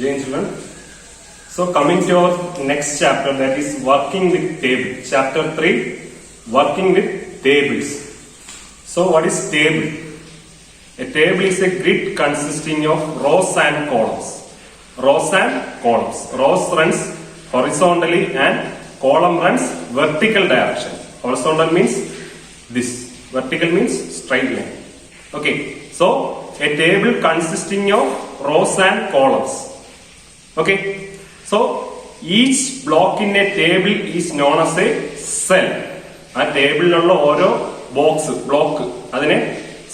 Jane children. So coming to our next chapter, that is working with table. Chapter 3, working with tables. So what is table? A table is a grid consisting of rows and columns. Rows and columns. Rows runs horizontally and column runs vertical direction. Horizontal means this. Vertical means straight line. Okay. So a table consisting of rows and columns. Okay. So each block in a table is known as a cell. ആ ടേബിളിലുള്ള ഓരോ box block അതിനെ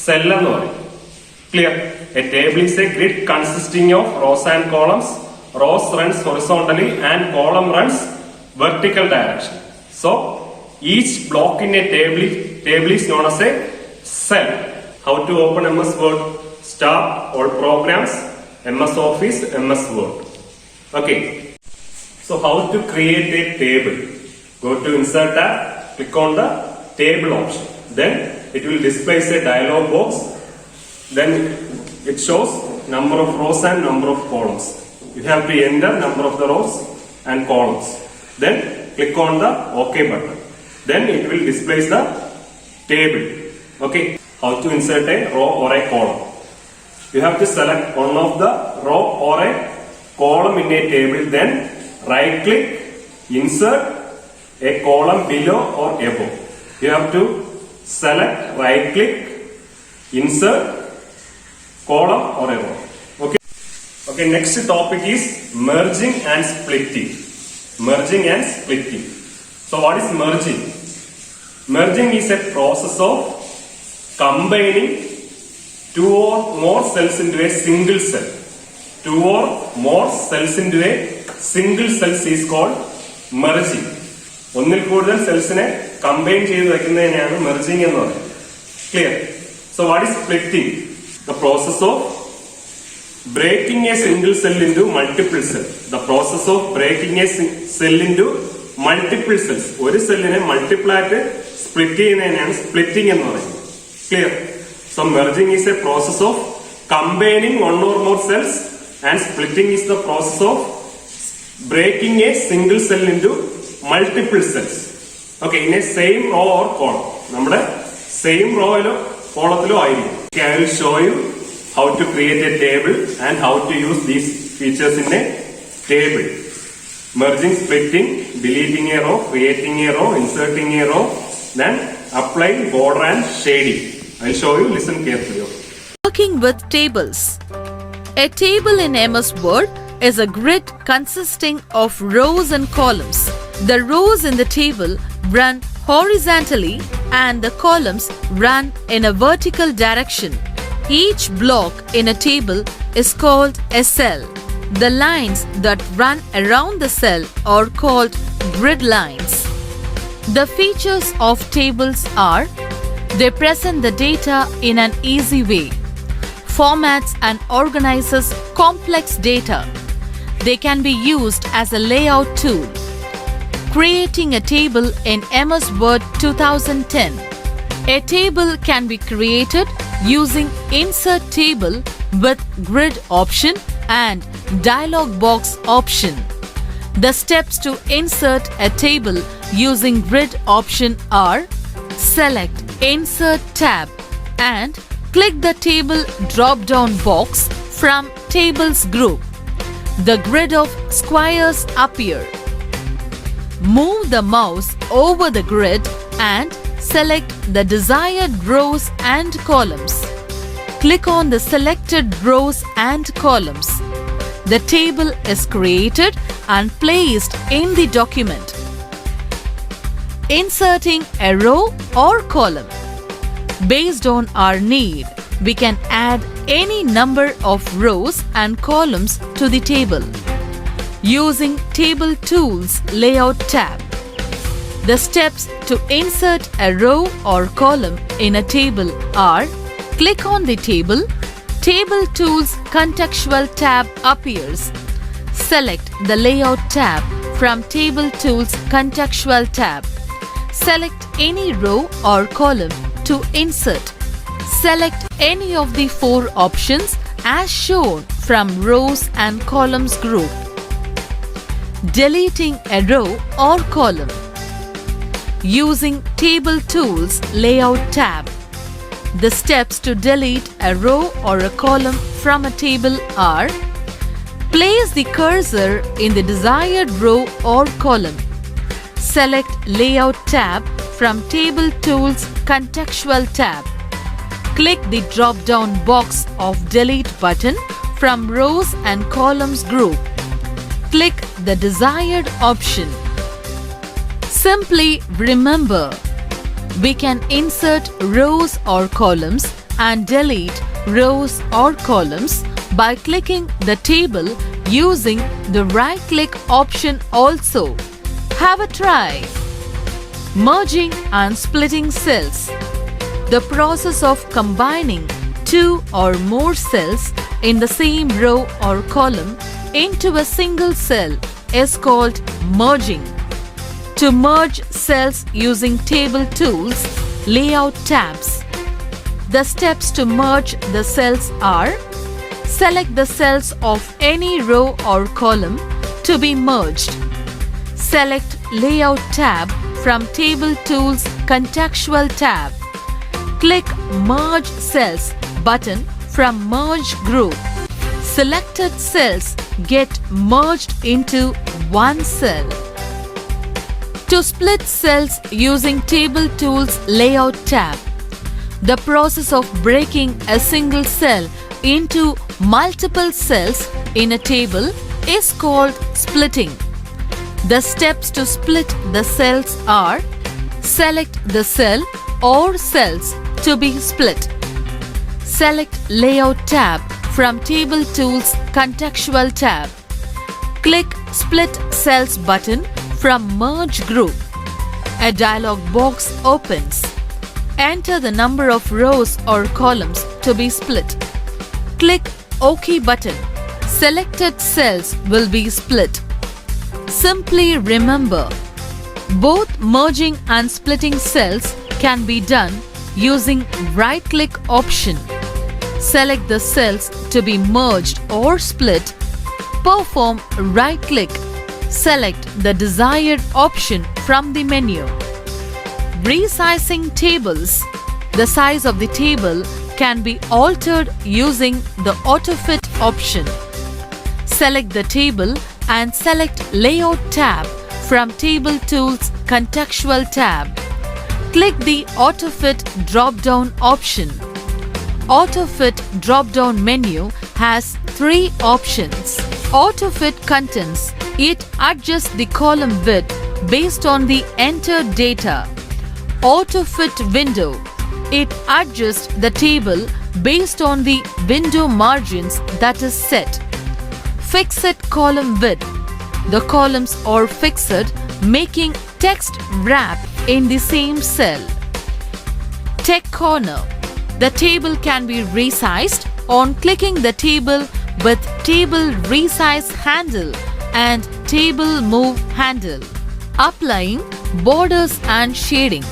cell എന്ന് പറയും. Clear? A table is A grid consisting of rows and columns. Rose runs horizontally and column runs vertical direction. So each block in A table is known as a cell. How to open MS Word? Start all programs, MS Office, MS Word. Okay. So how to create a table? Go to Insert tab, click on the Table option. Then it will display a dialog box. Then it shows number of rows and number of columns. You have to enter number of the rows and columns. Then click on the OK button. Then it will display the table. Okay. How to insert a row or a column? You have to select one of the row or a column in a table. Then right click, insert a column below or above. You have to select, right click, insert column or a row. Okay. Okay. Next topic is merging and splitting. Merging and splitting. So what is merging? Merging is a process of combining two or more cells into a single cell. Two or more cells into a single cells is called merging. ഒന്നിൽ കൂടുതൽ സെൽസിനെ combine ചെയ്ത് വെക്കുന്നതിനെയാണ് merging എന്ന് പറയുന്നത്. Clear? So what is splitting? The process of breaking a single cell into multiple cell. The process of breaking a cell into multiple cells. ഒരു സെല്ലിനെ multiple ആയിട്ട് split ചെയ്യുന്നതിനെയാണ് splitting എന്ന് പറയുന്നത്. Clear? So merging is a process of combining one or more cells and splitting is the process of breaking a single cell into multiple cells. Okay, in a same row or column. നമ്മുടെ same row യിലോ കോളത്തിലോ ആയിരിക്കും. Okay, I will show you how to create a table and how to use these features in a table. Merging, splitting, deleting a row, creating a row, inserting a row, then applying border and shading. I will show you. Listen carefully. Working with tables. A table in MS Word is a grid consisting of rows and columns. The rows in the table run horizontally and the columns run in a vertical direction. Each block in a table is called a cell. The lines that run around the cell are called grid lines. The features of tables are: they present the data in an easy way, formats and organizes complex data. They can be used as a layout tool. Creating a table in MS Word 2010. A table can be created using Insert Table with Grid option and Dialog Box option. The steps to insert a table using Grid option are: select Insert tab and click the Table drop-down box from Tables group. The grid of squares appear. Move the mouse over the grid and select the desired rows and columns. Click on the selected rows and columns. The table is created and placed in the document. Inserting a row or column. Based on our need, we can add any number of rows and columns to the table. Using Table Tools Layout tab. The steps to insert a row or column in a table are: click on the table, Table Tools Contextual tab appears. Select the Layout tab from Table Tools Contextual tab. Select any row or column to insert. Select any of the 4 options as shown from rows and columns group. Deleting a row or column. Using Table Tools Layout tab. The steps to delete a row or a column from a table are: place the cursor in the desired row or column. Select Layout tab from Table Tools Contextual tab. Click the drop-down box of Delete button from Rows and Columns group. Click the desired option. Simply remember, we can insert rows or columns and delete rows or columns by clicking the table using the right-click option also. Have a try. Merging and splitting cells. The process of combining two or more cells in the same row or column into a single cell is called merging. To merge cells using Table Tools Layout tabs. The steps to merge the cells are: select the cells of any row or column to be merged. Select Layout tab from Table Tools Contextual tab. Click Merge Cells button from Merge group. Selected cells get merged into one cell. To split cells using Table Tools Layout tab. The process of breaking a single cell into multiple cells in a table is called splitting. The steps to split the cells are: select the cell or cells to be split. Select Layout tab from Table Tools Contextual tab. Click Split Cells button from Merge group. A dialog box opens. Enter the number of rows or columns to be split. Click OK button. Selected cells will be split. Simply remember, both merging and splitting cells can be done using right-click option. Select the cells to be merged or split. Perform right-click. Select the desired option from the menu. Resizing tables. The size of the table can be altered using the AutoFit option. Select the table and select Layout tab from Table Tools Contextual tab. Click the AutoFit drop-down option. AutoFit drop-down menu has three options. AutoFit contents. It adjusts the column width based on the entered data. AutoFit window. It adjusts the table based on the window margins that is set. Fixed column width. The columns are fixed, making text wrap in the same cell. Text corner. The table can be resized on clicking the table with Table Resize handle and Table Move handle. Applying borders and shading.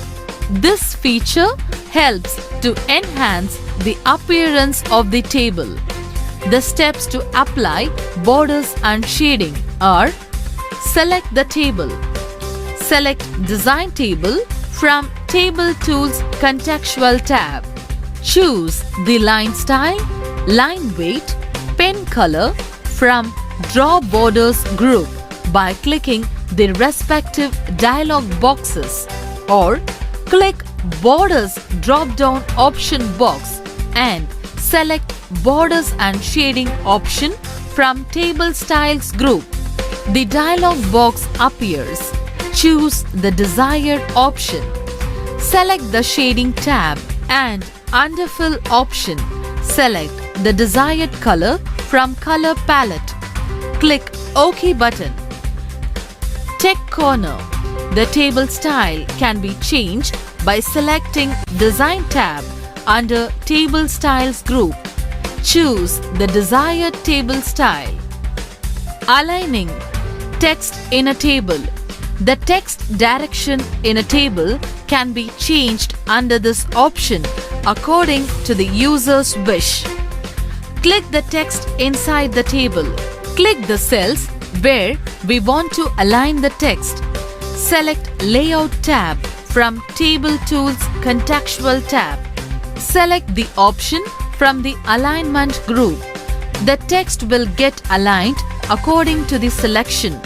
This feature helps to enhance the appearance of the table. The steps to apply borders and shading are: select the table. Select Design Table from Table Tools Contextual tab. Choose the line style, line weight, pen color from Draw Borders group by clicking the respective dialog boxes, or click Borders drop-down option box and select Borders and Shading option from Table Styles group. The dialog box appears. Choose the desired option. Select the Shading tab and under Fill option, select the desired color from Color Palette. Click OK button. Text corner. The table style can be changed by selecting Design tab under Table Styles group. Choose the desired table style. Aligning text in a table. The text direction in a table can be changed under this option according to the user's wish. Click the text inside the table. Click the cells where we want to align the text. Select Layout tab from Table Tools Contextual tab. Select the option from the Alignment group. The text will get aligned according to the selection.